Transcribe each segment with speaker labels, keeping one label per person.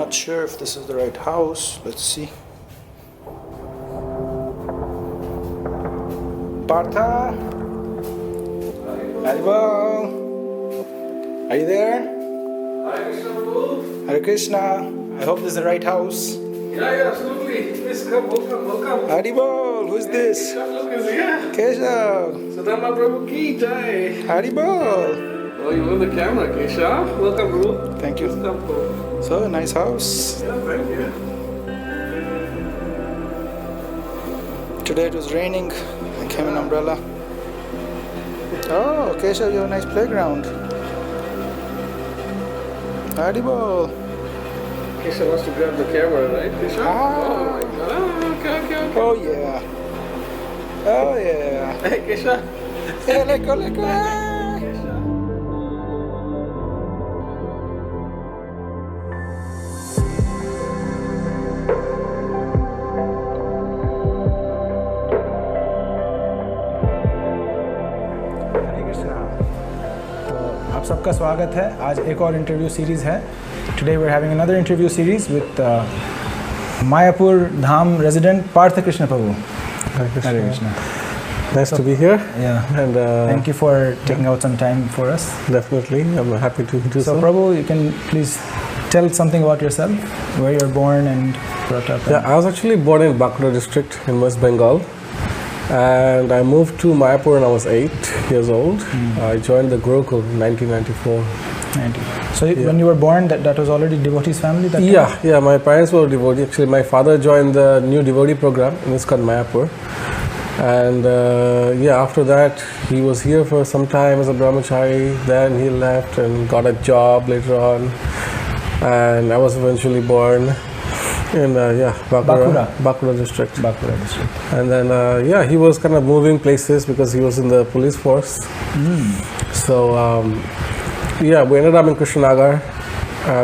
Speaker 1: not sure if this is the right house. Let's see. Partha? Haribol? Are you there?
Speaker 2: Hare Krishna, Prabhu.
Speaker 1: Hare Krishna. I hope this is the right house.
Speaker 2: Yeah, absolutely. Please come, welcome.
Speaker 1: Haribol, who's this?
Speaker 2: Look, is here.
Speaker 1: Keshav.
Speaker 2: Sudama Prabhu ki jai.
Speaker 1: Haribol.
Speaker 2: Oh, you on the camera, Kesha. Welcome, Prabhu.
Speaker 1: Thank you.
Speaker 2: Welcome, Prabhu.
Speaker 1: So, nice house.
Speaker 2: Yeah, thank you.
Speaker 1: Today it was raining. I came in umbrella. Oh, Keshav, you have a nice playground. Haribol.
Speaker 2: Kesha wants to grab the camera, right, Kesha?
Speaker 1: Ah.
Speaker 2: Oh, my God. Okay.
Speaker 1: Oh yeah. Oh yeah.
Speaker 2: Hey, Kesha.
Speaker 1: Hey, let go.
Speaker 2: Kesha.
Speaker 1: हरे कृष्णा। तो आप सबका स्वागत है। आज एक और interview series है। Today we're having another interview series with Mayapur Dham resident Partha Krishna Prabhu.
Speaker 3: Hare Krishna.
Speaker 1: Hare Krishna.
Speaker 3: Nice to be here.
Speaker 1: Yeah.
Speaker 3: And
Speaker 1: Thank you for taking out some time for us.
Speaker 3: Definitely, I'm happy to do so.
Speaker 1: So Prabhu, you can please tell something about yourself, where you're born and brought up.
Speaker 3: Yeah, I was actually born in Bankura district in West Bengal, and I moved to Mayapur when I was 8 years old. I joined the Gurukul in 1994.
Speaker 1: So when you were born, that was already devotees family? That time?
Speaker 3: Yeah, my parents were devotees. Actually, my father joined the new devotee program in ISKCON Mayapur. And after that, he was here for some time as a brahmachari. Then he left and got a job later on. And I was eventually born in Bankura district.
Speaker 1: Bankura district.
Speaker 3: And then he was kind of moving places because he was in the police force. So we ended up in Krishnanagar.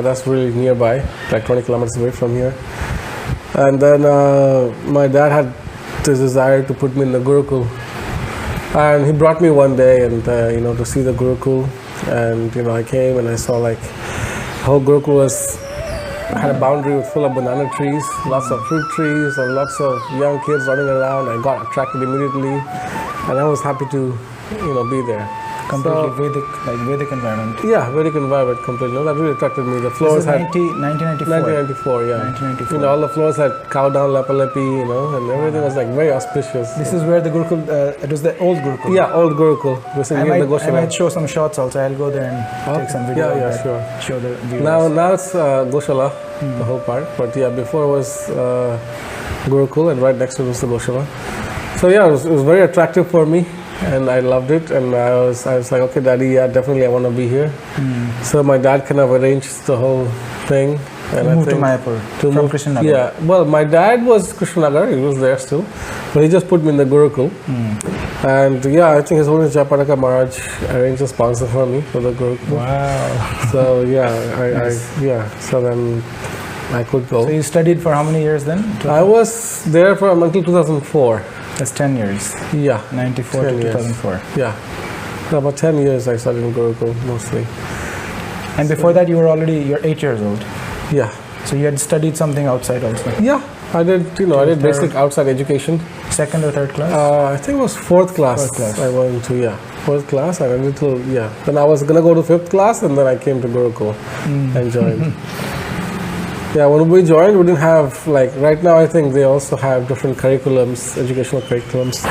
Speaker 3: That's really nearby, like 20 kilometers away from here. And then my dad had this desire to put me in the Gurukul. And he brought me one day and to see the Gurukul. And I came and I saw like the whole Gurukul had a boundary full of banana trees, lots of fruit trees, and lots of young kids running around. I got attracted immediately, and I was happy to be there.
Speaker 1: Completely Vedic environment.
Speaker 3: Yeah, Vedic environment completely. That really attracted me. The floors
Speaker 1: This is
Speaker 3: had
Speaker 1: 1994.
Speaker 3: 1994, yeah.
Speaker 1: 1994.
Speaker 3: All the floors had cow down lepalepi, and everything was like very auspicious.
Speaker 1: This is where the Gurukul, it was the old Gurukul.
Speaker 3: Yeah, old Gurukul.
Speaker 1: I might show some shots also. I'll go there and take some video.
Speaker 3: Yeah, sure.
Speaker 1: Show the viewers.
Speaker 3: Now it's Goshala, the whole part. But yeah, before it was Gurukul, and right next to it was the Goshala. So yeah, it was very attractive for me. And I loved it, and I was like, okay, Daddy, yeah, definitely I want to be here. So my dad kind of arranged the whole thing. And
Speaker 1: moved to Mayapur from Krishnanagar.
Speaker 3: Yeah, well, my dad was Krishnanagar, he was there still, but he just put me in the Gurukul. And yeah, I think His Holiness Jayapadaka Maharaj arranged a sponsor for me for the Gurukul.
Speaker 1: Wow.
Speaker 3: So yeah, so then I could go.
Speaker 1: So you studied for how many years then?
Speaker 3: I was there for until 2004.
Speaker 1: That's 10 years.
Speaker 3: Yeah.
Speaker 1: 94 to 2004.
Speaker 3: Yeah. So about 10 years I studied in Gurukul mostly.
Speaker 1: And before that you're 8 years old.
Speaker 3: Yeah.
Speaker 1: So you had studied something outside also?
Speaker 3: Yeah. I did basic outside education.
Speaker 1: Second or third class?
Speaker 3: I think it was fourth class. I went to, fourth class, and I did till, Then I was going to go to fifth class, and then I came to Gurukul and joined. Yeah, when we joined, we didn't have, right now I think they also have different curriculums, educational curriculums.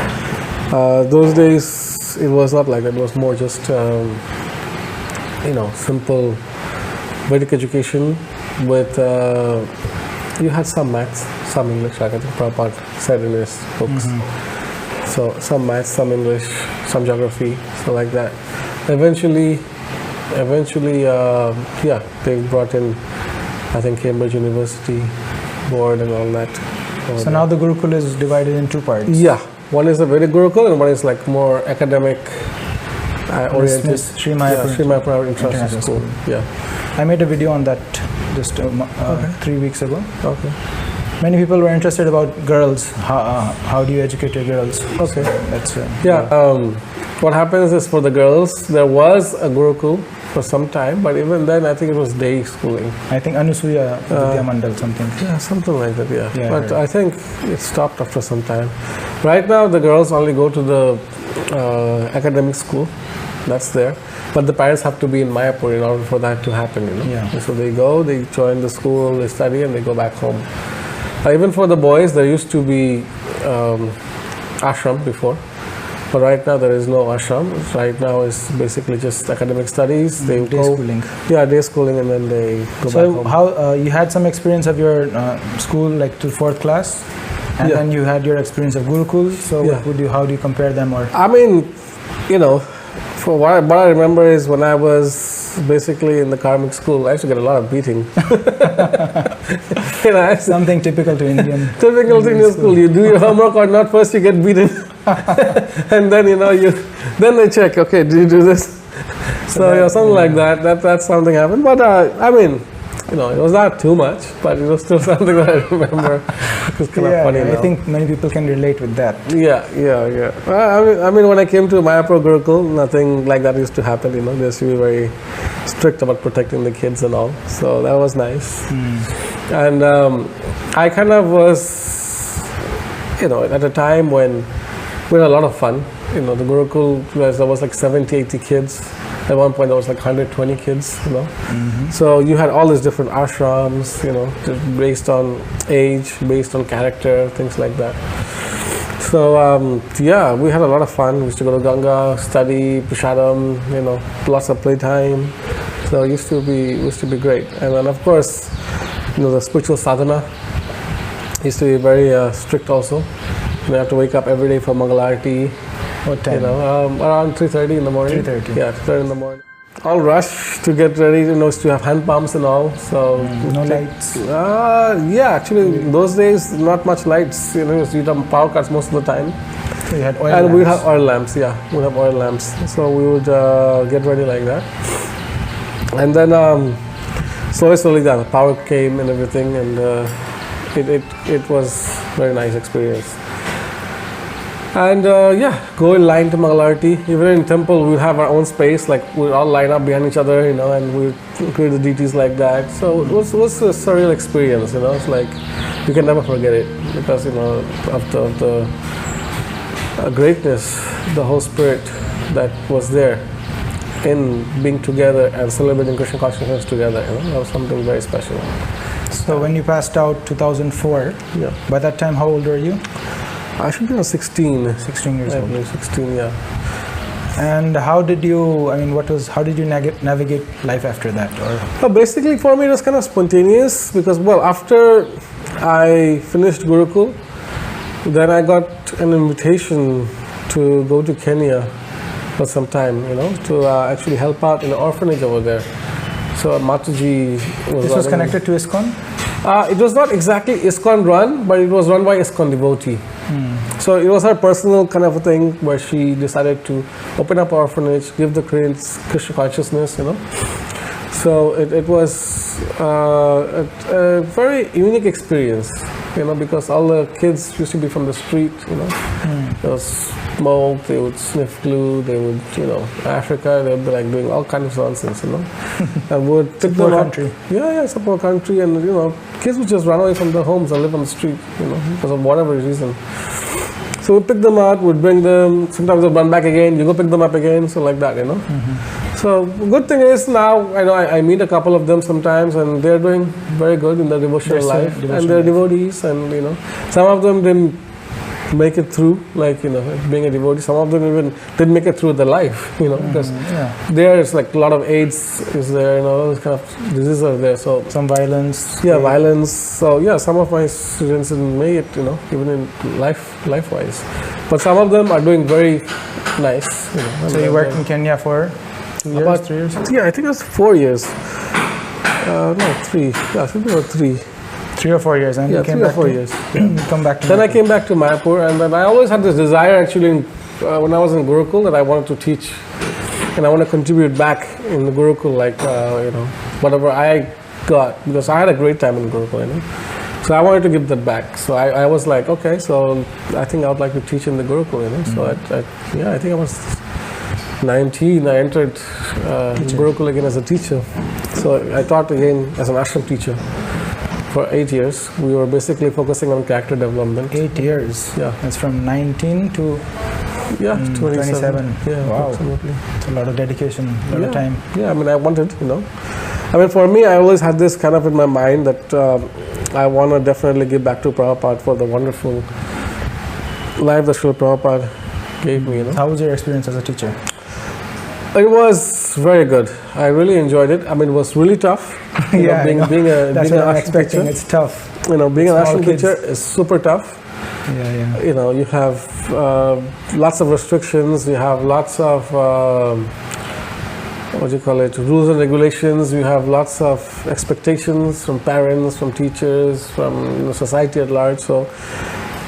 Speaker 3: Those days, it was not like that. It was more just, simple Vedic education with, you had some maths, some English, like I think Prabhupada said in his books. So some maths, some English, some geography, so like that. Eventually, they brought in, I think, Cambridge University board and all that.
Speaker 1: So now the Gurukul is divided in two parts.
Speaker 3: Yeah, one is a Vedic Gurukul and one is like more academic oriented.
Speaker 1: Sri Mayapur
Speaker 3: International School. Yeah.
Speaker 1: I made a video on that just 3 weeks ago.
Speaker 3: Okay.
Speaker 1: Many people were interested about girls. How do you educate your girls?
Speaker 3: Okay.
Speaker 1: So that's
Speaker 3: what happens is for the girls, there was a Gurukul for some time, but even then I think it was day schooling.
Speaker 1: I think Anusuya Vidya Mandal something.
Speaker 3: Yeah, something like that, yeah.
Speaker 1: Yeah,
Speaker 3: But
Speaker 1: right.
Speaker 3: I think it stopped after some time. Right now the girls only go to the academic school, that's there. But the parents have to be in Mayapur in order for that to happen, you know.
Speaker 1: Yeah.
Speaker 3: So they go, they join the school, they study, and they go back home. Even for the boys, there used to be ashram before. But right now there is no ashram. Right now it's basically just academic studies. They
Speaker 1: Day
Speaker 3: go,
Speaker 1: schooling.
Speaker 3: yeah, day schooling, and then they go back
Speaker 1: So
Speaker 3: home.
Speaker 1: how you had some experience of your school like to 4th class, and
Speaker 3: Yeah.
Speaker 1: then you had your experience of Gurukul. So
Speaker 3: Yeah.
Speaker 1: what would you? How do you compare them? Or
Speaker 3: I mean, you know, for what I remember is when I was basically in the karmic school, I used to get a lot of beating. You know, I-
Speaker 1: something typical to Indian.
Speaker 3: typical thing in school, you do your homework or not, first you get beaten. And then, you know, then they check, okay, did you do this? So yeah, something like that. That's something happened. But I mean, you know, it was not too much, but it was still something that I remember. It's kind of funny
Speaker 1: I
Speaker 3: now.
Speaker 1: think many people can relate with that.
Speaker 3: Yeah. I mean, when I came to Mayapur Gurukul, nothing like that used to happen. You know, they used to be very strict about protecting the kids and all. So that was nice. And I kind of was, you know, at a time when we had a lot of fun. You know, the Gurukul, there was like 70, 80 kids. At one point, there was like 120 kids, you know. So you had all these different ashrams, you know, just based on age, based on character, things like that. So yeah, we had a lot of fun. We used to go to Ganga, study, Prashadam, you know, lots of playtime. So it used to be great. And then of course, you know, the spiritual sadhana used to be very strict also. You have to wake up every day for Mangalarti.
Speaker 1: What time?
Speaker 3: You know, around 3:30 in the morning.
Speaker 1: 3:30.
Speaker 3: Yeah, 3:30 in the morning. All rush to get ready, you know, to have hand pumps and all. So
Speaker 1: No lights.
Speaker 3: yeah, actually, in those days, not much lights. You know, you'd have power cuts most of the time.
Speaker 1: So you had oil
Speaker 3: And we'd
Speaker 1: lamps.
Speaker 3: have oil lamps, yeah. We'd have oil lamps. So we would get ready like that. And then slowly the power came and everything, and it was very nice experience. And yeah, go in line to Mangalarti. Even in temple, we'd have our own space, like we'd all line up behind each other, you know, and we'd create the deities like that. So it was a surreal experience, you know. It's like you can never forget it because, you know, of the greatness, the whole spirit that was there in being together and celebrating Krishna consciousness together. You know, that was something very special.
Speaker 1: So when you passed out 2004,
Speaker 3: Yeah,
Speaker 1: by that time how old were you?
Speaker 3: I should be around 16.
Speaker 1: 16 years
Speaker 3: I
Speaker 1: old.
Speaker 3: believe 16, yeah.
Speaker 1: And how did you? I mean, how did you navigate life after that? Or
Speaker 3: Well, basically for me it was kind of spontaneous because, well, after I finished Gurukul, then I got an invitation to go to Kenya for some time, you know, to actually help out in the orphanage over there. So Mataji was
Speaker 1: this was
Speaker 3: running-
Speaker 1: connected to ISKCON?
Speaker 3: It was not exactly ISKCON run, but it was run by ISKCON devotee. So it was her personal kind of a thing where she decided to open up an orphanage, give the kids Krishna consciousness, you know. So it was a very unique experience, you know, because all the kids used to be from the street, you know. There was smoke, they would sniff glue, they would, you know, Africa, they would be like doing all kinds of nonsense, you know. And would pick
Speaker 1: Poor
Speaker 3: them up.
Speaker 1: country.
Speaker 3: Yeah, it's a poor country, and you know, kids would just run away from their homes and live on the street, you know, because of whatever reason. So we pick them out, we'd bring them, sometimes they'd run back again, you go pick them up again, so like that, you know. So good thing is now I know I meet a couple of them sometimes, and they're doing very good in their devotional
Speaker 1: They're
Speaker 3: life,
Speaker 1: devotional
Speaker 3: and they're
Speaker 1: life.
Speaker 3: devotees, and you know, some of them didn't make it through, like, you know, being a devotee. Some of them even didn't make it through the life, you know, because
Speaker 1: Yeah.
Speaker 3: there's like a lot of AIDS is there, you know, all those kind of diseases are there. So
Speaker 1: Some violence.
Speaker 3: yeah, violence. So yeah, some of my students didn't make it, you know, even in life-wise. But some of them are doing very nice. You know,
Speaker 1: So you worked in Kenya for 2 years,
Speaker 3: About-
Speaker 1: 3 years?
Speaker 3: Yeah, I think it was 4 years. No, 3. Yeah, it should be about 3.
Speaker 1: 3 or 4 years, and
Speaker 3: Yeah,
Speaker 1: you came
Speaker 3: 3 or
Speaker 1: back
Speaker 3: 4
Speaker 1: to,
Speaker 3: years.
Speaker 1: you come back to
Speaker 3: Then I
Speaker 1: Mayapur.
Speaker 3: came back to Mayapur, and then I always had this desire actually when I was in Gurukul that I wanted to teach, and I want to contribute back in the Gurukul, like you know, whatever I got, because I had a great time in Gurukul, you know. So I wanted to give that back. So I was like, okay, so I think I would like to teach in the Gurukul, you know. So I think I was 19, I entered Gurukul again as a teacher. So I taught again as an ashram teacher for 8 years. We were basically focusing on character development.
Speaker 1: 8 years.
Speaker 3: Yeah.
Speaker 1: That's from 19 to 27.
Speaker 3: Yeah,
Speaker 1: Wow.
Speaker 3: absolutely.
Speaker 1: It's a lot of dedication, a lot of time.
Speaker 3: Yeah, I mean, I wanted, I mean, for me, I always had this kind of in my mind that I want to definitely give back to Prabhupada for the wonderful life that Srila Prabhupada gave me,
Speaker 1: How was your experience as a teacher?
Speaker 3: It was very good. I really enjoyed it. I mean, it was really tough. Being
Speaker 1: That's
Speaker 3: being
Speaker 1: what
Speaker 3: an
Speaker 1: I'm
Speaker 3: ashram
Speaker 1: expecting.
Speaker 3: teacher.
Speaker 1: It's tough.
Speaker 3: Being an
Speaker 1: Small
Speaker 3: ashram
Speaker 1: kids.
Speaker 3: teacher is super tough.
Speaker 1: Yeah.
Speaker 3: You have lots of restrictions. You have lots of rules and regulations. You have lots of expectations from parents, from teachers, from society at large. So,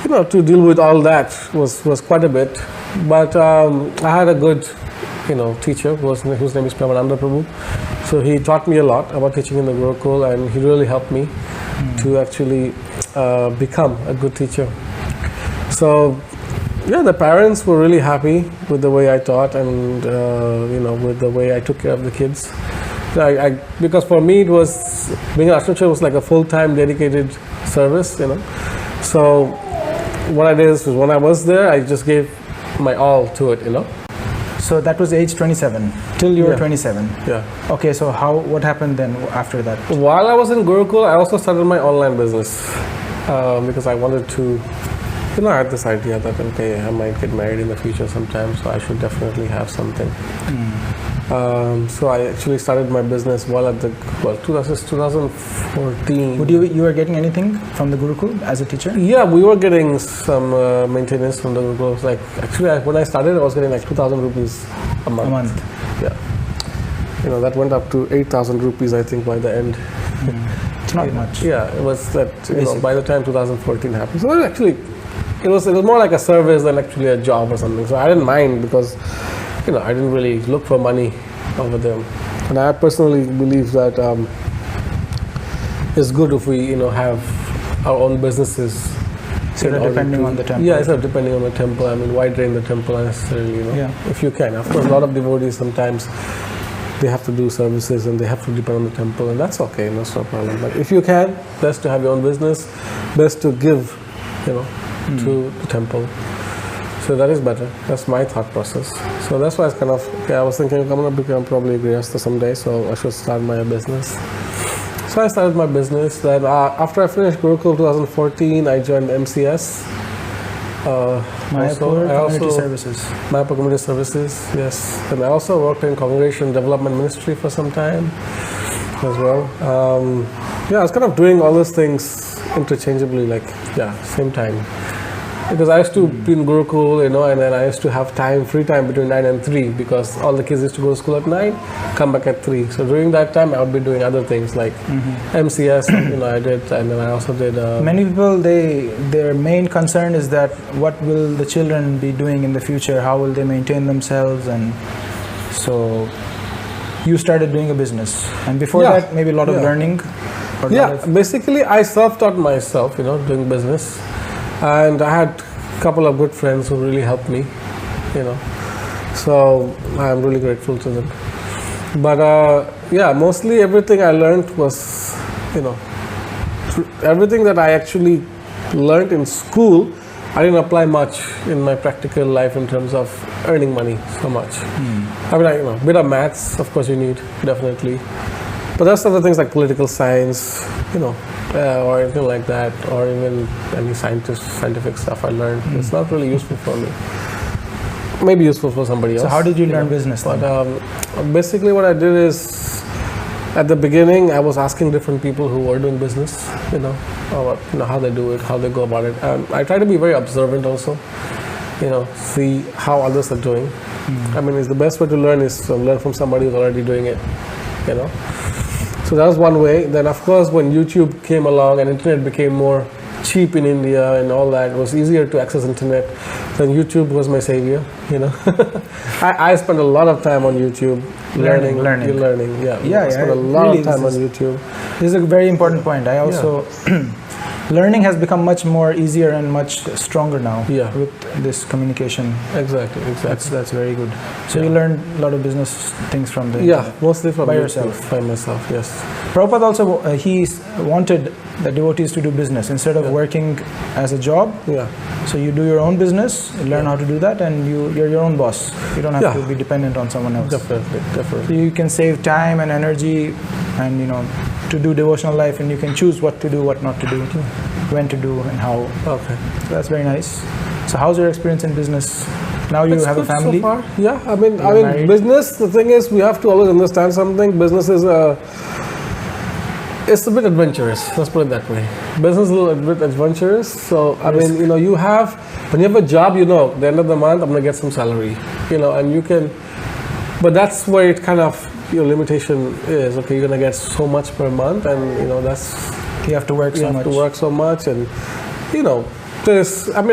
Speaker 3: to deal with all that was quite a bit. But I had a good, teacher whose name is Pramananda Prabhu. So he taught me a lot about teaching in the Gurukul, and he really helped me to actually become a good teacher. So, the parents were really happy with the way I taught and, with the way I took care of the kids. Because for me, it was, being an ashram teacher was like a full-time dedicated service, So, what I did is when I was there, I just gave my all to it,
Speaker 1: So that was age 27, till you were
Speaker 3: Yeah.
Speaker 1: 27.
Speaker 3: Yeah.
Speaker 1: Okay, so what happened then after that?
Speaker 3: While I was in Gurukul, I also started my online business because I wanted to, I had this idea that, okay, I might get married in the future sometime, so I should definitely have something. So I actually started my business while at 2014.
Speaker 1: You were getting anything from the Gurukul as a teacher?
Speaker 3: Yeah, we were getting some maintenance from the Gurukul. It was like, actually, when I started, I was getting like 2,000 rupees a month.
Speaker 1: A month.
Speaker 3: Yeah. That went up to 8,000 rupees, I think, by the end.
Speaker 1: It's not much.
Speaker 3: Yeah, it was that,
Speaker 1: Basic.
Speaker 3: by the time 2014 happened. So actually, it was more like a service than actually a job or something. So I didn't mind because, I didn't really look for money over there. And I personally believe that it's good if we, have our own businesses.
Speaker 1: Instead of depending on the temple.
Speaker 3: Yeah, instead of depending on the temple. I mean, why drain the temple unnecessarily,
Speaker 1: Yeah.
Speaker 3: If you can. Of course, a lot of devotees sometimes, they have to do services and they have to depend on the temple, and that's okay, that's no problem. But if you can, best to have your own business, best to give, to the temple. So that is better. That's my thought process. So that's why I was thinking I'm going to become probably a grihastha someday, so I should start my business. So I started my business. Then after I finished Gurukul 2014, I joined MCS.
Speaker 1: Mayapur Community Services.
Speaker 3: Mayapur Community Services, yes. And I also worked in Congregation Development Ministry for some time as well. I was kind of doing all those things interchangeably, same time. Because I used to be in Gurukul, and then I used to have free time between 9 and 3 because all the kids used to go to school at 9, come back at 3. So during that time, I would be doing other things like MCS, I did, and then I also did...
Speaker 1: Many people, their main concern is that what will the children be doing in the future? How will they maintain themselves? And so you started doing a business. And before that, maybe a lot of learning?
Speaker 3: Basically, I self-taught myself, doing business. And I had a couple of good friends who really helped me, So I'm really grateful to them. But mostly everything I learned was, everything that I actually learned in school, I didn't apply much in my practical life in terms of earning money so much. I mean, a bit of maths, of course you need, definitely. But there's other things like political science, or anything like that, or even any scientific stuff I learned. It's not really useful for me. Maybe useful for somebody else.
Speaker 1: So how did you learn business then?
Speaker 3: But basically what I did is, at the beginning, I was asking different people who were doing business, how they do it, how they go about it. And I try to be very observant also, see how others are doing. I mean, it's the best way to learn is to learn from somebody who's already doing it, So that was one way. Then, of course, when YouTube came along and internet became more cheap in India and all that, it was easier to access internet. Then YouTube was my savior, I spent a lot of time on YouTube learning. I spent a lot of time on YouTube.
Speaker 1: This is a very important point. I also learning has become much more easier and much stronger now
Speaker 3: Yeah.
Speaker 1: with this communication.
Speaker 3: Exactly.
Speaker 1: That's very good. So you
Speaker 3: Yeah.
Speaker 1: learned a lot of business things from the
Speaker 3: Yeah, mostly from
Speaker 1: By
Speaker 3: YouTube,
Speaker 1: yourself.
Speaker 3: by myself. Yes.
Speaker 1: Prabhupada also he wanted the devotees to do business instead of
Speaker 3: Yeah.
Speaker 1: working as a job.
Speaker 3: Yeah.
Speaker 1: So you do your own business, you learn how to do that, and you're your own boss. You don't have
Speaker 3: Yeah.
Speaker 1: to be dependent on someone else.
Speaker 3: Definitely.
Speaker 1: So you can save time and energy, and to do devotional life, and you can choose what to do, what not to do, when to do, and how.
Speaker 3: Okay.
Speaker 1: So that's very nice. So how's your experience in business? Now you
Speaker 3: It's
Speaker 1: have a
Speaker 3: good so
Speaker 1: family.
Speaker 3: far. Yeah, I mean,
Speaker 1: married?
Speaker 3: business. The thing is, we have to always understand something. Business is it's a bit adventurous. Let's put it that way. Business is a little bit adventurous. So I mean, when you have a job, the end of the month, I'm gonna get some salary. And you can. But that's where it kind of your limitation is. Okay, you're gonna get so much per month, and that's
Speaker 1: You have to work
Speaker 3: you
Speaker 1: so
Speaker 3: have
Speaker 1: much.
Speaker 3: to work so much, and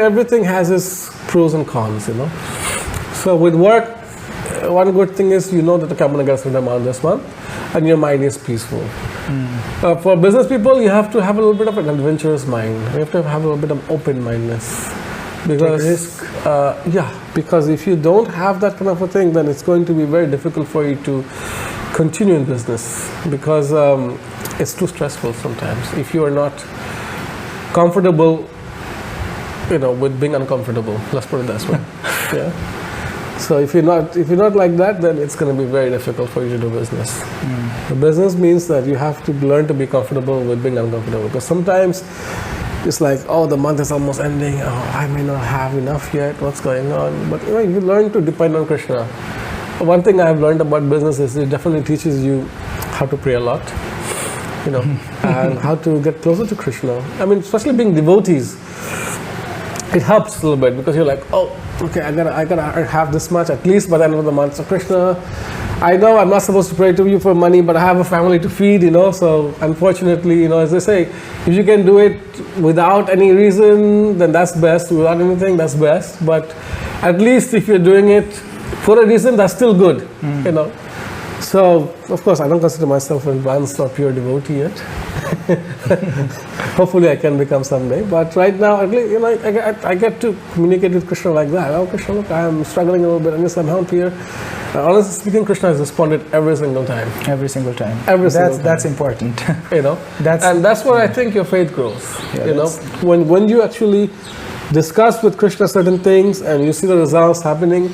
Speaker 3: everything has its pros and cons. So with work, one good thing is that okay, I'm gonna get some amount this month, and your mind is peaceful. For business people, you have to have a little bit of an adventurous mind. You have to have a little bit of open-mindedness. Because
Speaker 1: risk.
Speaker 3: Because if you don't have that kind of a thing, then it's going to be very difficult for you to continue in business, because it's too stressful sometimes if you are not comfortable with being uncomfortable. Let's put it that way. Yeah. So if you're not like that, then it's going to be very difficult for you to do business. The business means that you have to learn to be comfortable with being uncomfortable, because sometimes it's like, oh, the month is almost ending. Oh, I may not have enough yet. What's going on? But you learn to depend on Krishna. One thing I've learned about business is it definitely teaches you how to pray a lot, and how to get closer to Krishna. I mean, especially being devotees, it helps a little bit, because you're like, oh, okay, I gotta have this much at least by the end of the month. So Krishna, I know I'm not supposed to pray to you for money, but I have a family to feed, So unfortunately, as they say, if you can do it without any reason, then that's best. Without anything, that's best. But at least if you're doing it for a reason, that's still good, So of course, I don't consider myself an advanced or pure devotee yet. Hopefully, I can become someday. But right now, at least I get to communicate with Krishna like that. Oh, Krishna, look, I'm struggling a little bit. I need some help here. Honestly speaking, Krishna has responded every single time.
Speaker 1: Every single time.
Speaker 3: That's
Speaker 1: important.
Speaker 3: That's where I think your faith grows.
Speaker 1: Yeah,
Speaker 3: when you actually discuss with Krishna certain things and you see the results happening,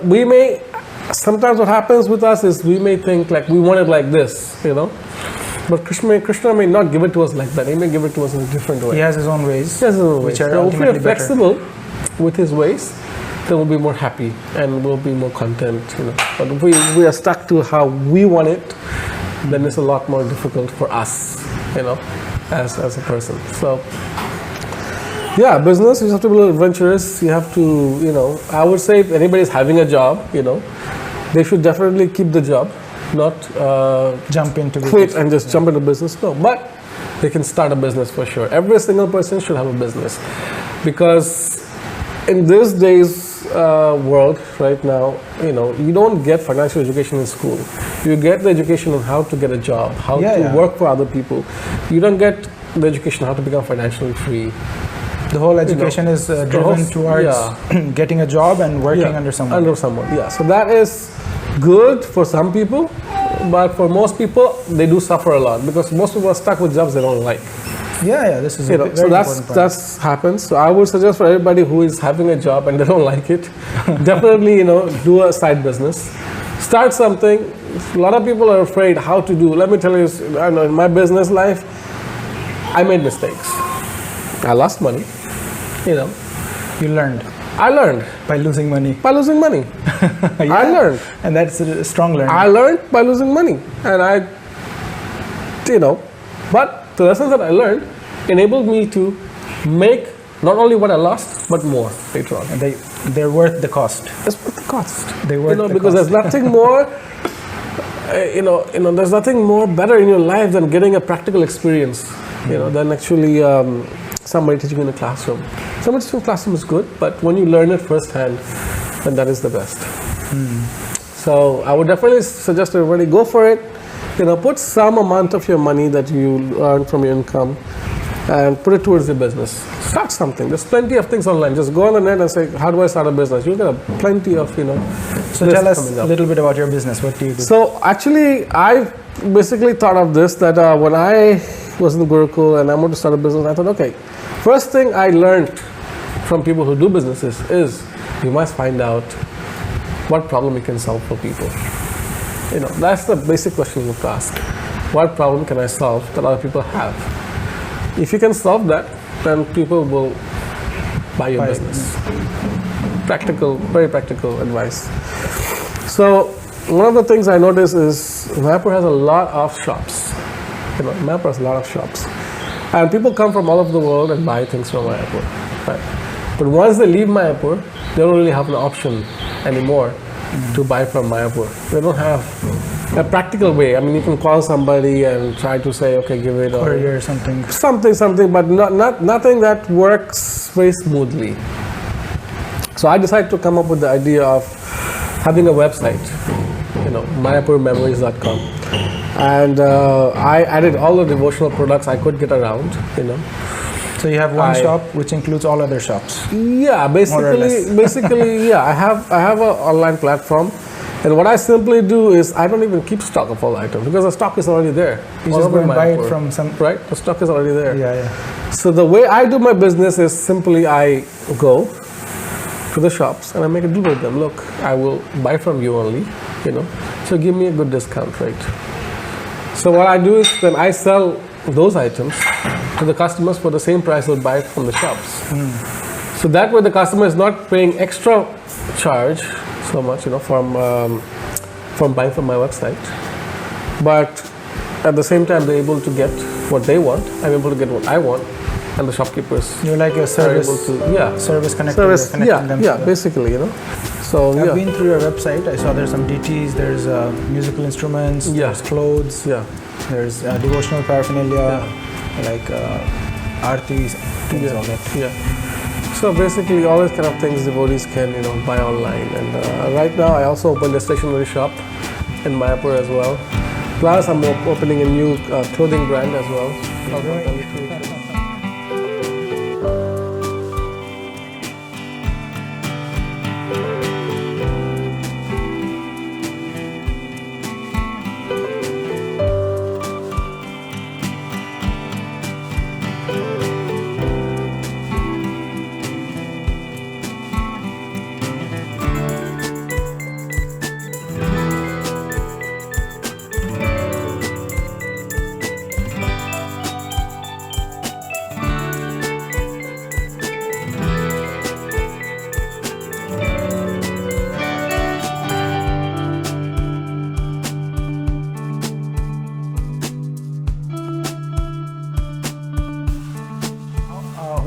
Speaker 3: we may. Sometimes what happens with us is we may think like we want it like this, but Krishna may not give it to us like that. He may give it to us in a different way.
Speaker 1: He has his own ways.
Speaker 3: Which
Speaker 1: are
Speaker 3: so if we are
Speaker 1: ultimately
Speaker 3: flexible with his ways, then we'll be more happy and we'll be more content. But if we are stuck to how we want it, then it's a lot more difficult for us, as a person. So. Yeah, business, you have to be a little adventurous. You have to, I would say if anybody's having a job, they should definitely keep the job, not
Speaker 1: Jump into
Speaker 3: quit
Speaker 1: business.
Speaker 3: and just jump into business. No, but they can start a business for sure. Every single person should have a business, because in this day's world right now, you don't get financial education in school. You get the education on how to get a job, how to work for other people. You don't get the education on how to become financially free.
Speaker 1: The whole education is driven towards getting a job and working under someone.
Speaker 3: So that is good for some people, but for most people, they do suffer a lot, because most people are stuck with jobs they don't like.
Speaker 1: This is a very
Speaker 3: So
Speaker 1: important part.
Speaker 3: that's happens. So I would suggest for everybody who is having a job and they don't like it, definitely do a side business, start something. A lot of people are afraid how to do. Let me tell you, I know in my business life, I made mistakes. I lost money.
Speaker 1: You learned
Speaker 3: I learned
Speaker 1: by losing money.
Speaker 3: I learned,
Speaker 1: And that's a strong learning.
Speaker 3: I learned by losing money, and but the lessons that I learned enabled me to make not only what I lost, but more later on.
Speaker 1: And they're worth the cost.
Speaker 3: It's worth the cost.
Speaker 1: They worth the
Speaker 3: because
Speaker 1: cost.
Speaker 3: there's nothing more. There's nothing more better in your life than getting a practical experience. Than actually somebody teaching in a classroom. Somebody teaching in a classroom is good, but when you learn it firsthand, then that is the best. So I would definitely suggest everybody go for it. Put some amount of your money that you earn from your income and put it towards your business. Start something. There's plenty of things online. Just go on the net and say, how do I start a business? You'll get plenty of,
Speaker 1: So tell us a little bit about your business. What do you do?
Speaker 3: So actually, I basically thought of this, that when I was in Gurukul and I wanted to start a business, I thought, okay, first thing I learned from people who do businesses is you must find out what problem you can solve for people. That's the basic question you have to ask. What problem can I solve that other people have? If you can solve that, then people will buy your business. Practical, very practical advice. So one of the things I noticed is Mayapur has a lot of shops. Mayapur has a lot of shops. And people come from all over the world and buy things from Mayapur. Right? But once they leave Mayapur, they don't really have an option anymore to buy from Mayapur. They don't have a practical way. I mean, you can call somebody and try to say, okay, give it
Speaker 1: or something,
Speaker 3: but nothing that works very smoothly. So I decided to come up with the idea of having a website, mayapurmemories.com, and I added all the devotional products I could get around.
Speaker 1: So you have one shop which includes all other shops.
Speaker 3: Yeah, basically, yeah. I have an online platform, and what I simply do is I don't even keep stock of all items because the stock is already there.
Speaker 1: You just go and buy it from some.
Speaker 3: Right, the stock is already there.
Speaker 1: Yeah.
Speaker 3: So the way I do my business is simply I go to the shops and I make a deal with them. Look, I will buy from you only, so give me a good discount rate. So what I do is then I sell those items to the customers for the same price they'll buy it from the shops. So that way the customer is not paying extra charge so much, from buying from my website. But at the same time, they're able to get what they want. I'm able to get what I want, and the shopkeepers.
Speaker 1: You're like a service. Service connector. Connecting them
Speaker 3: basically, So
Speaker 1: I've been through your website. I saw there's some DTs. There's musical instruments. There's clothes. There's devotional paraphernalia, like aartis, things all that.
Speaker 3: So basically, all these kind of things devotees can buy online. And right now, I also opened a stationery shop in Mayapur as well. Plus, I'm opening a new clothing brand as well.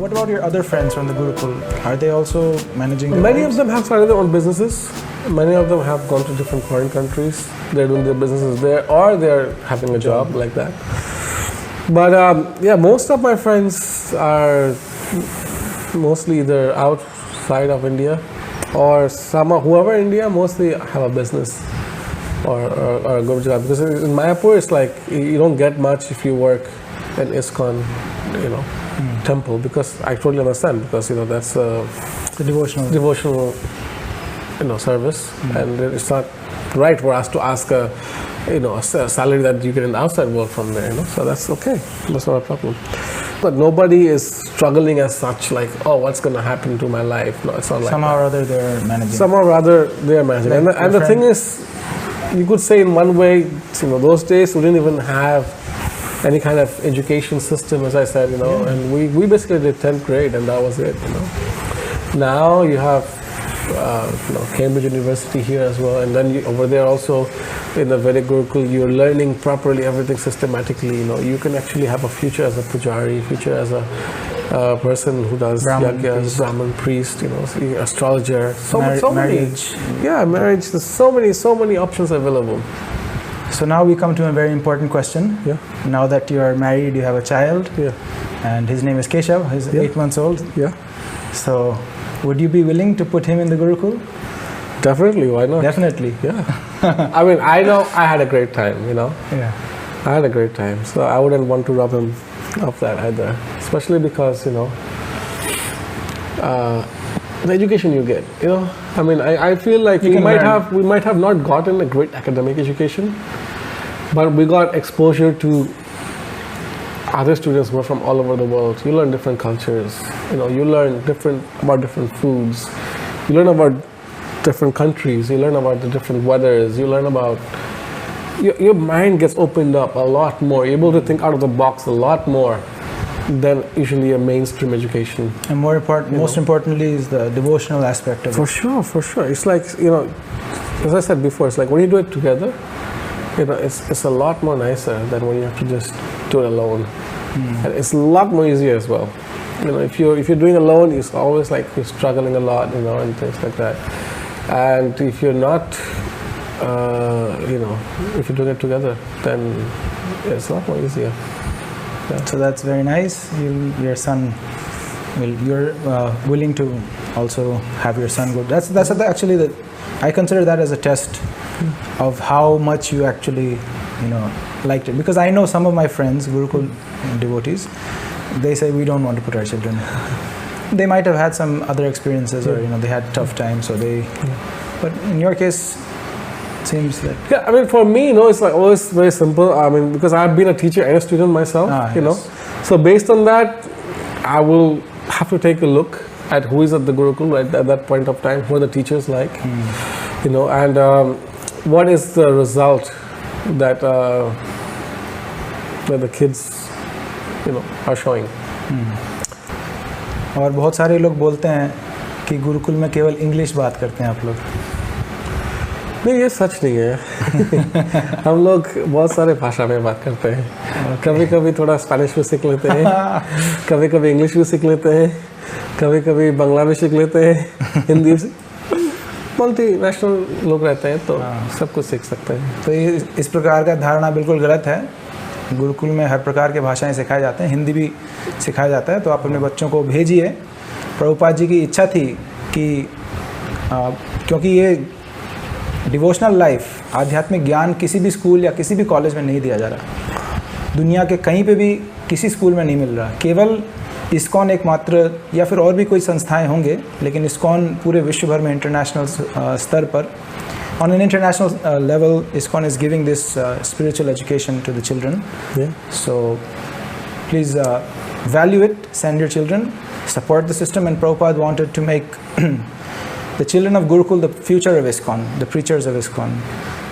Speaker 1: What about your other friends from the Gurukul? Are they also managing their
Speaker 3: Many
Speaker 1: lives?
Speaker 3: of them have started their own businesses. Many of them have gone to different foreign countries. They're doing their businesses there, or they're having a job like that. But most of my friends are mostly either outside of India, or whoever in India mostly have a business or a good job. Because in Mayapur, it's like you don't get much if you work in ISKCON, temple, because I totally understand, because that's the devotional service, and it's not right for us to ask a salary that you get in the outside world from there, so that's okay, that's not a problem. But nobody is struggling as such, like, oh, what's going to happen to my life? No, it's not like
Speaker 1: somehow or other they're managing.
Speaker 3: Somehow or other they're managing.
Speaker 1: Like
Speaker 3: and the thing is, you could say in one way, those days we didn't even have any kind of education system, as I said, and we basically did 10th grade and that was it, Now you have, Cambridge University here as well, and then over there also in the Vedic Gurukul, you're learning properly everything systematically, You can actually have a future as a pujari, future as a person who does yagyas, Brahmin priest, astrologer,
Speaker 1: marriage.
Speaker 3: Marriage. There's so many options available.
Speaker 1: So now we come to a very important question.
Speaker 3: Yeah.
Speaker 1: Now that you are married, you have a child.
Speaker 3: Yeah.
Speaker 1: And his name is Keshav. He's 8 months old.
Speaker 3: Yeah.
Speaker 1: So, would you be willing to put him in the Gurukul?
Speaker 3: Definitely. Why not?
Speaker 1: Definitely.
Speaker 3: Yeah. I mean, I know I had a great time.
Speaker 1: Yeah.
Speaker 3: I had a great time. So I wouldn't want to rob him of that either, especially because the education you get. I mean, I feel like we might have not gotten a great academic education, but we got exposure to other students who are from all over the world. You learn different cultures. You learn about different foods. You learn about different countries. You learn about the different weathers. You learn about your mind gets opened up a lot more. You're able to think out of the box a lot more than usually a mainstream education.
Speaker 1: And most importantly is the devotional aspect of it.
Speaker 3: For sure. It's like, as I said before, it's like when you do it together, it's a lot more nicer than when you have to just do it alone. And it's a lot more easier as well. If you're doing alone, it's always like you're struggling a lot, and things like that. And if you're not, if you're doing it together, then it's a lot more easier. Yeah.
Speaker 1: So that's very nice. Your son, you're willing to also have your son go. That's actually I consider that as a test of how much you actually, liked it. Because I know some of my friends, Gurukul devotees, they say we don't want to put our children. They might have had some other experiences, or they had tough times, so they. But in your case, it seems that.
Speaker 3: Yeah, I mean, for me, it's like always very simple. I mean, because I've been a teacher and a student myself,
Speaker 1: Yes.
Speaker 3: So based on that, I will have to take a look at who is at the Gurukul right at that point of time, who are the teachers like, and what is the result that the kids, are showing.
Speaker 1: और बहुत सारे लोग बोलते हैं कि गुरुकुल में केवल English बात करते हैं आप लोग.
Speaker 3: नहीं, ये सच नहीं है. हम लोग बहुत सारे भाषा में बात करते हैं. कभी कभी थोड़ा स्पेनिश भी सीख लेते हैं, कभी कभी इंग्लिश भी सीख लेते हैं, कभी कभी बांग्ला भी सीख लेते हैं, हिंदी भी. मल्टीनेशनल लोग रहते हैं तो सब कुछ सीख सकते हैं.
Speaker 1: तो ये इस प्रकार का धारणा बिल्कुल गलत है. गुरुकुल में हर प्रकार के भाषाएं सिखाए जाते हैं, हिंदी भी सिखाया जाता है. तो आप अपने बच्चों को भेजिए. प्रभुपाद जी की इच्छा थी कि क्योंकि ये डिवोशनल लाइफ, आध्यात्मिक ज्ञान किसी भी स्कूल या किसी भी कॉलेज में नहीं दिया जा रहा. दुनिया के कहीं पे भी किसी स्कूल में नहीं मिल रहा. केवल इस्कॉन एकमात्र, या फिर और भी कोई संस्थाएं होंगे, लेकिन इस्कॉन पूरे विश्व भर में इंटरनेशनल स्तर पर, on an international level, ISKCON is giving this spiritual education to the children.
Speaker 3: Yeah.
Speaker 1: So please value it, send your children, support the system. And Prabhupada wanted to make the children of Gurukul the future of ISKCON, the preachers of ISKCON.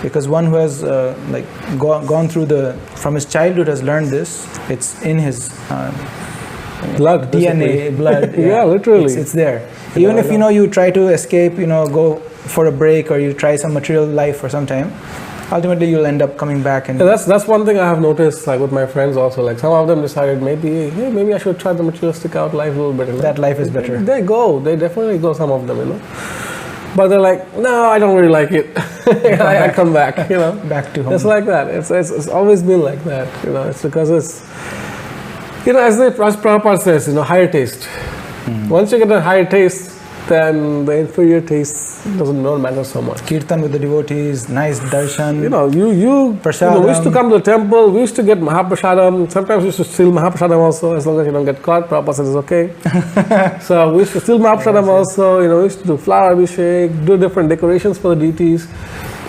Speaker 1: Because one who has gone through from his childhood has learned this. It's in his
Speaker 3: blood,
Speaker 1: DNA, blood.
Speaker 3: Yeah, literally.
Speaker 1: It's there. Even if you try to escape, go for a break, or you try some material life for some time, ultimately you'll end up coming back. And
Speaker 3: that's one thing I have noticed, like with my friends also. Like some of them decided maybe I should try the materialistic out life a little bit.
Speaker 1: That life is better.
Speaker 3: They definitely go. Some of them, but they're like, no, I don't really like it. I come back,
Speaker 1: back to home.
Speaker 3: It's like that. It's always been like that. It's because it's, as Prabhupada says, higher taste. Once you get a higher taste, then the inferior taste doesn't matter so much.
Speaker 1: Kirtan with the devotees, nice darshan.
Speaker 3: We used to come to the temple. We used to get Mahaprasadam. Sometimes we used to steal Mahaprasadam also, as long as you don't get caught. Prabhupada says it's okay. So we used to steal Mahaprasadam also. We used to do flower abhishek, do different decorations for the deities.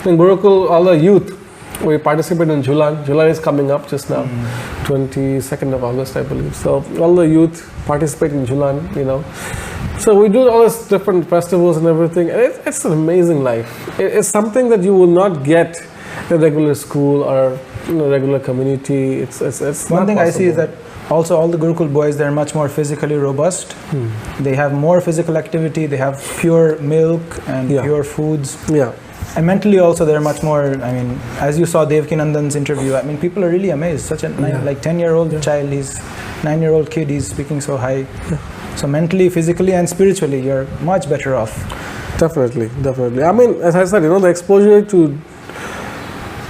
Speaker 3: In Gurukul, all the youth, we participate in Julan. Julan is coming up just now, 22nd of August, I believe. So all the youth participate in Julan, So we do all these different festivals and everything, and it's an amazing life. It's something that you will not get in a regular school or in a regular community. It's
Speaker 1: one thing
Speaker 3: possible.
Speaker 1: I see is that also all the Gurukul boys, they're much more physically robust. They have more physical activity. They have pure milk and pure foods.
Speaker 3: Yeah.
Speaker 1: And mentally also they're much more, as you saw Devaki Nandan's interview, people are really amazed. Such a 10-year-old child, he's 9-year-old kid, he's speaking so high. Yeah. So mentally, physically and spiritually, you're much better off.
Speaker 3: Definitely. As I said, the exposure to,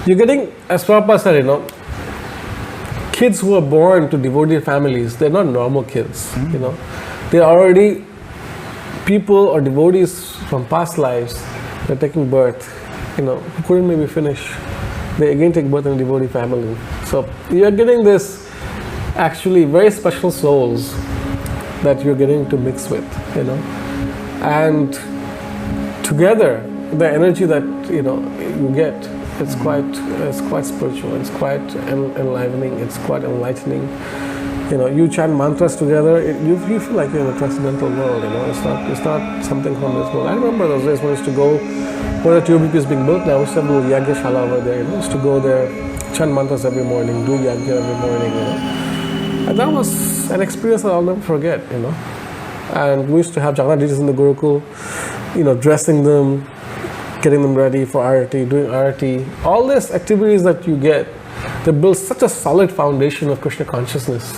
Speaker 3: you're getting, as Prabhupada said, kids who are born to devotee families, they're not normal kids, They're already people or devotees from past lives. They're taking birth, who couldn't maybe finish. They again take birth in a devotee family. So you're getting this actually very special souls that you're getting to mix with, and together the energy that you get, it's quite spiritual, it's quite enlivening, it's quite enlightening. You chant mantras together, you feel like you're in a transcendental world. It's not something from this world. I remember those days when I used to go where the TOBP is being built now. We used to have a little yagya shala over there. I used to go there, chant mantras every morning, do yagya every morning. And that was an experience that I'll never forget. And we used to have Jagannath in the Gurukul, dressing them, getting them ready for arati, doing arati. All these activities that you get, they build such a solid foundation of Krishna consciousness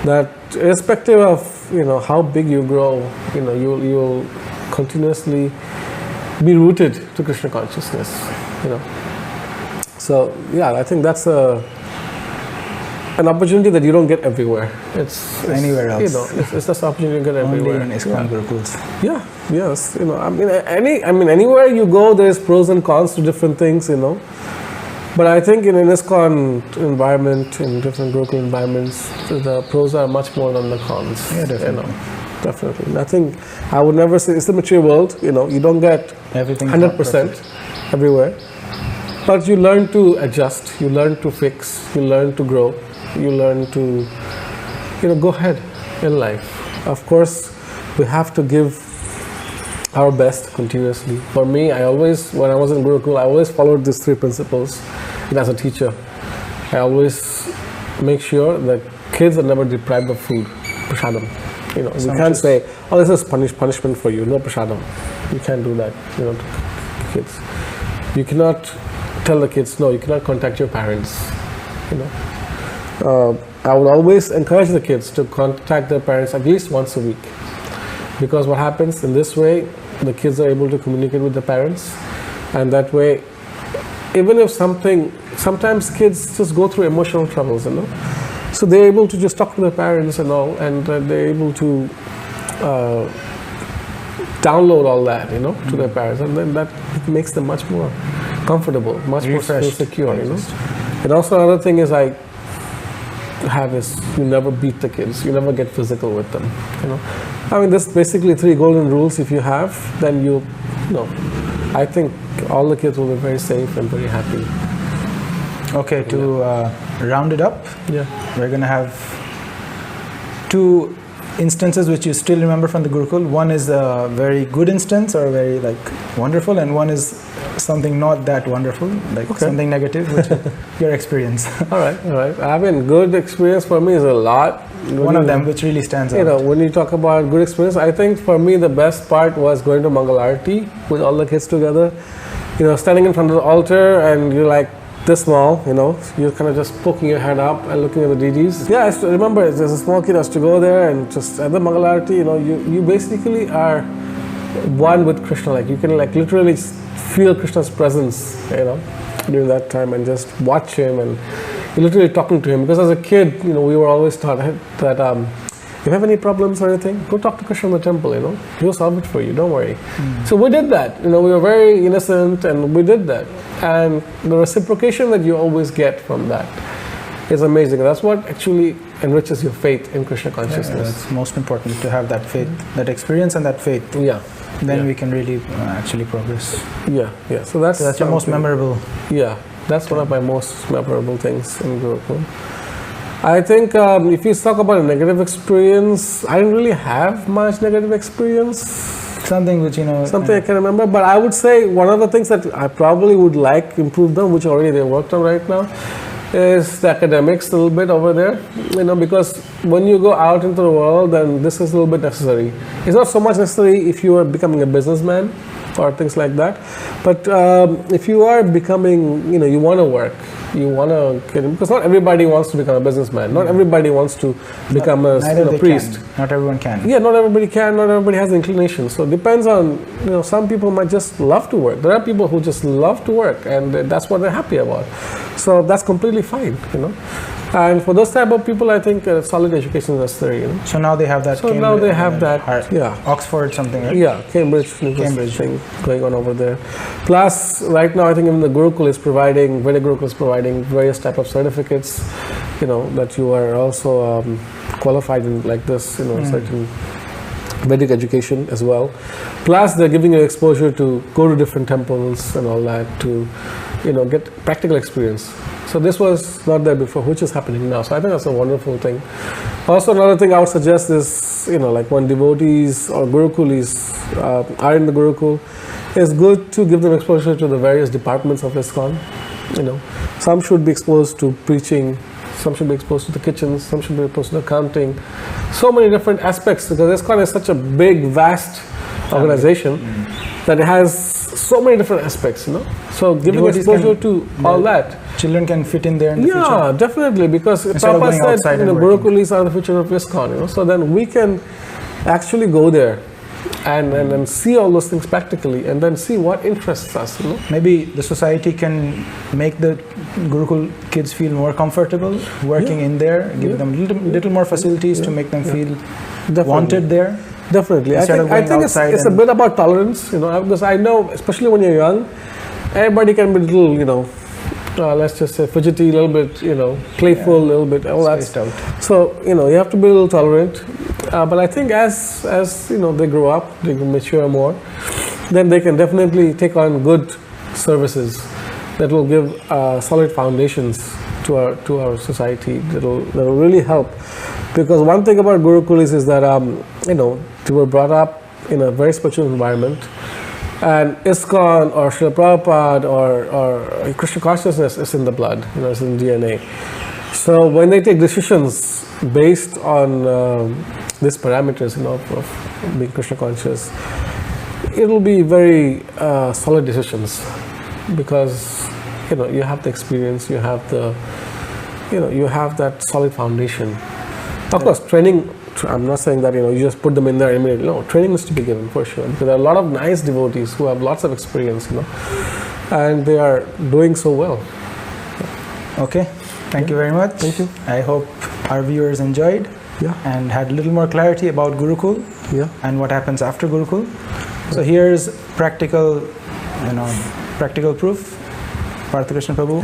Speaker 3: that irrespective of how big you grow, you'll continuously be rooted to Krishna consciousness. So yeah, I think that's an opportunity that you don't get everywhere. It's
Speaker 1: anywhere else.
Speaker 3: It's just an opportunity you get everywhere.
Speaker 1: Only in ISKCON Gurukuls.
Speaker 3: Yeah. Yes. Anywhere you go, there's pros and cons to different things. But I think in an ISKCON environment, in different Gurukul environments, the pros are much more than the cons.
Speaker 1: Yeah, definitely.
Speaker 3: Definitely. I think I would never say it's the material world. You don't get
Speaker 1: everything
Speaker 3: 100% everywhere, but you learn to adjust. You learn to fix. You learn to grow. You learn to, go ahead in life. Of course, we have to give our best continuously. For me, when I was in Gurukul, I always followed these 3 principles. And as a teacher, I always make sure that kids are never deprived of food, prasadam. We can't say, oh, this is punishment for you, no prasadam. You can't do that, to kids. You cannot tell the kids, no, you cannot contact your parents, I would always encourage the kids to contact their parents at least once a week. Because what happens in this way, the kids are able to communicate with the parents, and that way, even if sometimes kids just go through emotional troubles, so they're able to just talk to their parents and all, and they're able to download all that, to their parents, and then that makes them much more comfortable, much more secure, And also another thing is you never beat the kids, you never get physical with them, there's basically 3 golden rules. If you have, then I think all the kids will be very safe and very happy.
Speaker 1: Okay, to round it up, we're going to have 2 instances which you still remember from the Gurukul. One is a very good instance or very wonderful, and one is something not that wonderful, something negative, which is your experience. All right.
Speaker 3: Good experience for me is a lot.
Speaker 1: One of them which really stands out.
Speaker 3: When you talk about good experience, I think for me the best part was going to Mangal Arati with all the kids together. Standing in front of the altar and you're like this small, you're kind of just poking your head up and looking at the DJs. Yeah, I remember as a small kid I used to go there and just at the Mangal Arati, you basically are one with Krishna. You can literally feel Krishna's presence, during that time, and just watch him, and you're literally talking to him. Because as a kid, we were always taught that if you have any problems or anything, go talk to Krishna in the temple, he'll solve it for you, don't worry. So we did that, we were very innocent and we did that. And the reciprocation that you always get from that is amazing. That's what actually enriches your faith in Krishna consciousness.
Speaker 1: Yeah, that's most important, to have that faith, that experience and that faith.
Speaker 3: Yeah.
Speaker 1: Then we can really actually progress.
Speaker 3: Yeah. So that's
Speaker 1: your most memorable.
Speaker 3: Yeah, that's one of my most memorable things in Gurukul. I think if you talk about a negative experience, I didn't really have much negative experience.
Speaker 1: Something which
Speaker 3: something I can remember, but I would say one of the things that I probably would like improve them, which already they worked on right now, is the academics a little bit over there, because when you go out into the world, then this is a little bit necessary. It's not so much necessary if you are becoming a businessman or things like that, but if you are becoming, you want to work, you want to get in, because not everybody wants to become a businessman, not everybody wants to become a priest.
Speaker 1: Not everyone can.
Speaker 3: Yeah, not everybody can, not everybody has the inclination. So it depends on, some people might just love to work. There are people who just love to work, and that's what they're happy about. So that's completely fine, And for those type of people, I think solid education is necessary,
Speaker 1: So now they have that.
Speaker 3: So now they have that,
Speaker 1: Oxford something, right?
Speaker 3: Yeah, Cambridge thing going on over there. Plus, right now, I think even the Gurukul is providing, Vedic Gurukul is providing various type of certificates that you are also qualified in like this, certain Vedic education as well. Plus, they're giving you exposure to go to different temples and all that to, get practical experience. So this was not there before, which is happening now. So I think that's a wonderful thing. Also, another thing I would suggest is, like when devotees or Gurukulis are in the Gurukul, it's good to give them exposure to the various departments of ISKCON. Some should be exposed to preaching, some should be exposed to the kitchens, some should be exposed to accounting. So many different aspects, because ISKCON is such a big, vast organization that it has so many different aspects, So giving
Speaker 1: Devotees
Speaker 3: exposure to all that.
Speaker 1: Children can fit in there in the future.
Speaker 3: Yeah, definitely, because
Speaker 1: Instead of
Speaker 3: Papa
Speaker 1: going outside
Speaker 3: said,
Speaker 1: and working.
Speaker 3: Gurukulis are the future of ISKCON, So then we can actually go there and see all those things practically, and then see what interests us,
Speaker 1: Maybe the society can make the Gurukul kids feel more comfortable working in there, give them little more facilities to make them feel wanted there.
Speaker 3: Definitely. I
Speaker 1: Instead of
Speaker 3: think
Speaker 1: going
Speaker 3: it's
Speaker 1: outside
Speaker 3: a bit about tolerance, because I know, especially when you're young, everybody can be a little, let's just say fidgety, a little bit, playful, a little bit, all that.
Speaker 1: Spaced out.
Speaker 3: So, you have to be a little tolerant. But I think as they grow up, they can mature more, then they can definitely take on good services that will give solid foundations to our society. That will really help. Because one thing about Gurukulis is that they were brought up in a very spiritual environment, and ISKCON or Srila Prabhupada or Krishna consciousness is in the blood, it's in DNA. So when they take decisions based on these parameters, of being Krishna conscious, it will be very solid decisions, because you have the experience, you have that solid foundation. Of course, training. I'm not saying that you just put them in there immediately. No, training is to be given for sure. Because there are a lot of nice devotees who have lots of experience, and they are doing so well.
Speaker 1: Okay, thank you very much.
Speaker 3: Thank you.
Speaker 1: I hope our viewers enjoyed and had a little more clarity about Gurukul and what happens after Gurukul. So here's practical proof. Partha Krishna Prabhu,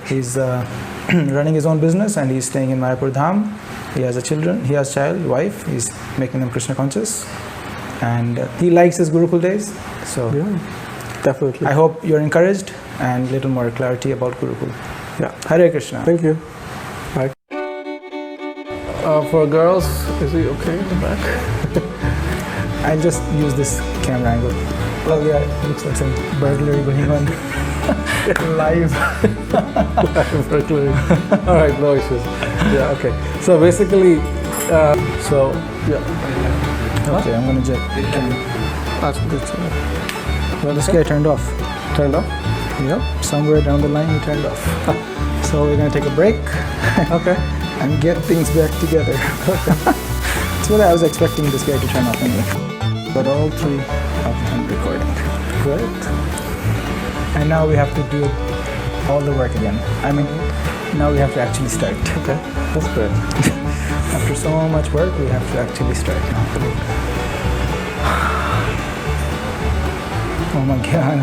Speaker 1: he's running his own business and he's staying in Mayapur Dham. He has child, wife. He's making them Krishna conscious, and he likes his Gurukul days. So
Speaker 3: definitely.
Speaker 1: I hope you're encouraged and little more clarity about Gurukul.
Speaker 3: Yeah.
Speaker 1: Hare Krishna.
Speaker 3: Thank you. Bye. For girls, is he okay in the back?
Speaker 1: I'll just use this camera angle. Well, yeah, it looks like some burglary going on. Live.
Speaker 3: Burglary. All right, no issues. Yeah, okay. So basically,
Speaker 1: Okay, I'm gonna just. Well, this guy turned off.
Speaker 3: Turned off?
Speaker 1: Yep. Somewhere down the line, he turned off. So we're gonna take a break.
Speaker 3: Okay.
Speaker 1: And get things back together. That's what I was expecting this guy to turn off anyway. But all three of them recording.
Speaker 3: Great.
Speaker 1: And now we have to do all the work again. I mean, now we have to actually start.
Speaker 3: Okay, that's great.
Speaker 1: After so much work, we have to actually start now. Oh my God,